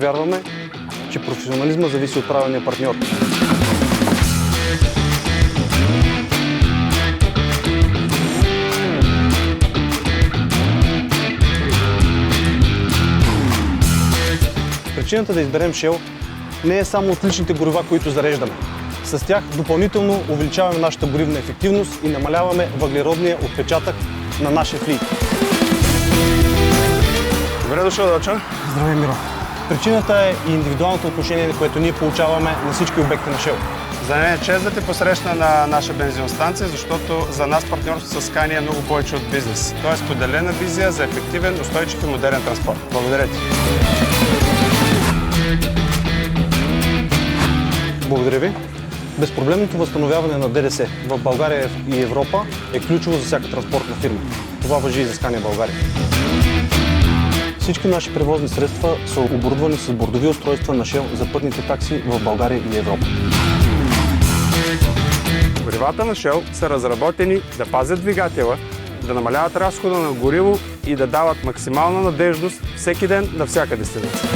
вярваме, че професионализма зависи от правилния партньор. Причината да изберем Shell не е само отличните горива, които зареждаме. С тях допълнително увеличаваме нашата горивна ефективност и намаляваме въглеродния отпечатък на нашия флит. Добре дошъл, Дочо. Здравей, Миро. Причината е и индивидуалното отношение, което ние получаваме на всички обекти на Shell. За мен е чест да те посрещна на наша бензиностанция, защото за нас партньорството с Scania е много повече от бизнес. Това е споделена визия за ефективен, устойчив и модерен транспорт. Благодаря ти. Благодаря ви. Безпроблемното възстановяване на ДДС в България и Европа е ключово за всяка транспортна фирма. Това важи и за Scania България. Всички наши превозни средства са оборудвани с бордови устройства на Shell за пътните такси в България и Европа. Горивата на Shell са разработени да пазят двигателя, да намаляват разхода на гориво и да дават максимална надеждност всеки ден на всяка дестинация.